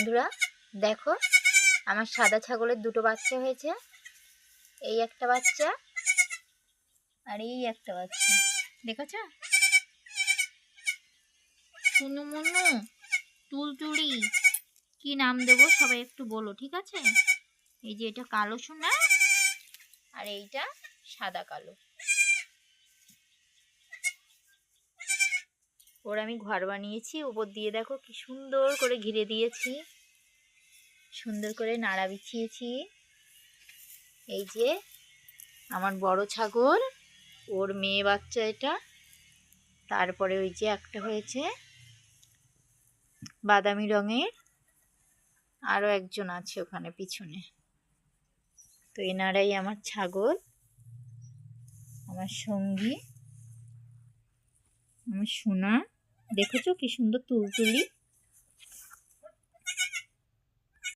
বন্ধুরা দেখো, আমার সাদা ছাগলের দুটো বাচ্চা হয়েছে। এই একটা বাচ্চা আর এই একটা বাচ্চা, দেখেছ? শুনু মুনু, তুলতুলি, কি নাম দেবো সবাই একটু বলো, ঠিক আছে? এই যে এটা কালো সোনা আর এইটা সাদা কালো। ওর আমি ঘর বানিয়েছি, উপর দিয়ে দেখো কি সুন্দর করে ঘিরে দিয়েছি, সুন্দর করে নাড়া বিছিয়েছি। এই যে আমার বড় ছাগল, ওর মেয়ে বাচ্চা এটা। তারপরে ওই যে একটা হয়েছে বাদামি রঙের, আরও একজন আছে ওখানে পিছনে। তো এনারাই আমার ছাগল, আমার সঙ্গী, আমার সোনা। দেখেছো কি সুন্দর তুলতুলি।